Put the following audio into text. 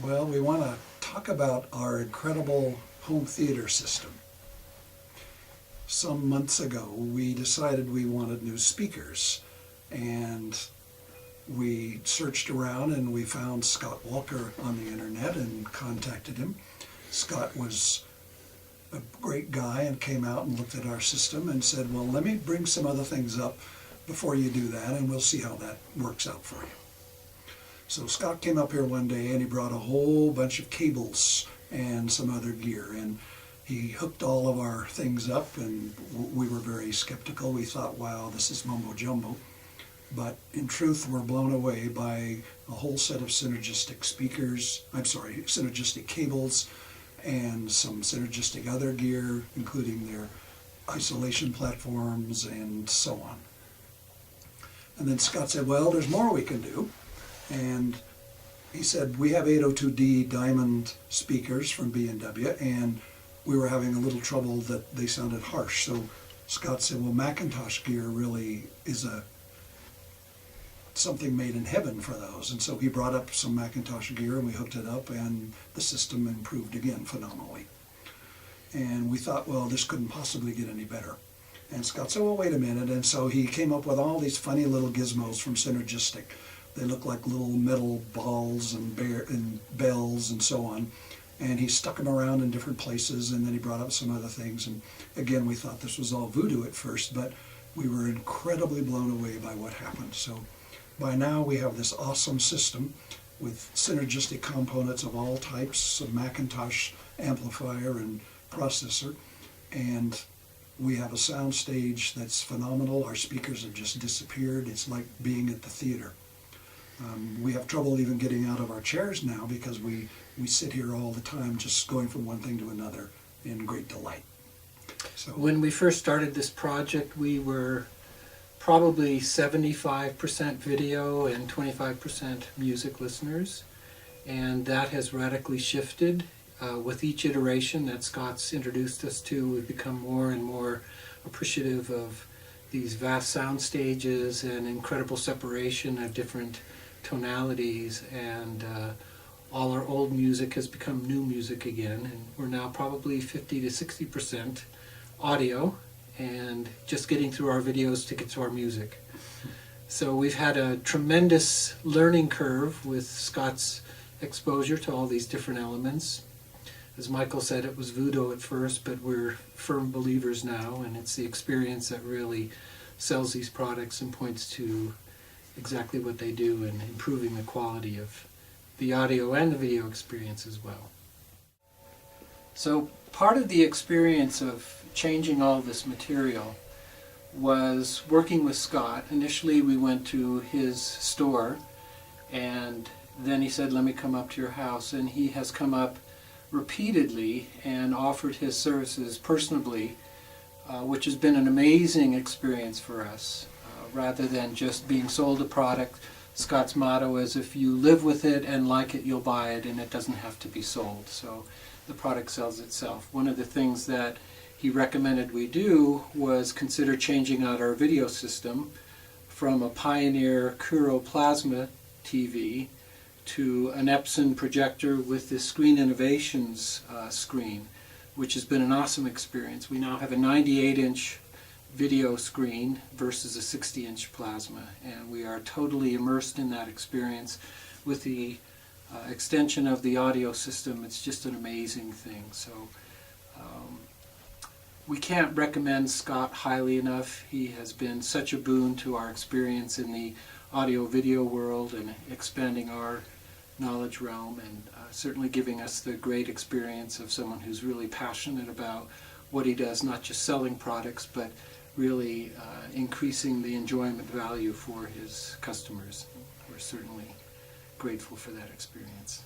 Well, we want to talk about our incredible home theater system. Some months ago, we decided we wanted new speakers, and we searched around and we found Scott Walker on the internet and contacted him. Scott was a great guy and came out and looked at our system and said, well, let me bring some other things up before you do that, and we'll see how that works out for you. So Scott came up here one day and he brought a whole bunch of cables and some other gear, and he hooked all of our things up, and we were very skeptical. We thought, wow, this is mumbo jumbo. But in truth, we're blown away by a whole set of synergistic synergistic cables and some synergistic other gear, including their isolation platforms and so on. And then Scott said, well, there's more we can do. And he said, we have 802D diamond speakers from B&W, and we were having a little trouble that they sounded harsh. So Scott said, well, McIntosh gear really is something made in heaven for those. And so he brought up some McIntosh gear and we hooked it up, and the system improved again phenomenally. And we thought, well, this couldn't possibly get any better. And Scott said, well, wait a minute. And so he came up with all these funny little gizmos from Synergistic. They look like little metal balls and bells and so on. And he stuck them around in different places, and then he brought up some other things. And again, we thought this was all voodoo at first, but we were incredibly blown away by what happened. So by now we have this awesome system with synergistic components of all types, a McIntosh amplifier and processor, and we have a sound stage that's phenomenal. Our speakers have just disappeared. It's like being at the theater. We have trouble even getting out of our chairs now because we sit here all the time just going from one thing to another in great delight. So when we first started this project, we were probably 75% video and 25% music listeners, and that has radically shifted. With each iteration that Scott's introduced us to, we've become more and more appreciative of these vast sound stages and incredible separation of different tonalities, and all our old music has become new music again, and we're now probably 50 to 60% audio and just getting through our videos to get to our music. So we've had a tremendous learning curve with Scott's exposure to all these different elements. As Michael said, it was voodoo at first, but we're firm believers now, and it's the experience that really sells these products and points to exactly what they do in improving the quality of the audio and the video experience as well. So part of the experience of changing all this material was working with Scott. Initially we went to his store, and then he said, let me come up to your house, and he has come up repeatedly and offered his services personally, which has been an amazing experience for us. Rather than just being sold a product, Scott's motto is, if you live with it and like it, you'll buy it, and it doesn't have to be sold. So the product sells itself. One of the things that he recommended we do was consider changing out our video system from a Pioneer Kuro Plasma TV to an Epson projector with the Screen Innovations screen, which has been an awesome experience. We now have a 98-inch video screen versus a 60-inch plasma, and we are totally immersed in that experience. With the extension of the audio system, it's just an amazing thing. So we can't recommend Scott highly enough. He has been such a boon to our experience in the audio-video world and expanding our knowledge realm, and certainly giving us the great experience of someone who's really passionate about what he does, not just selling products, but really increasing the enjoyment value for his customers. We're certainly grateful for that experience.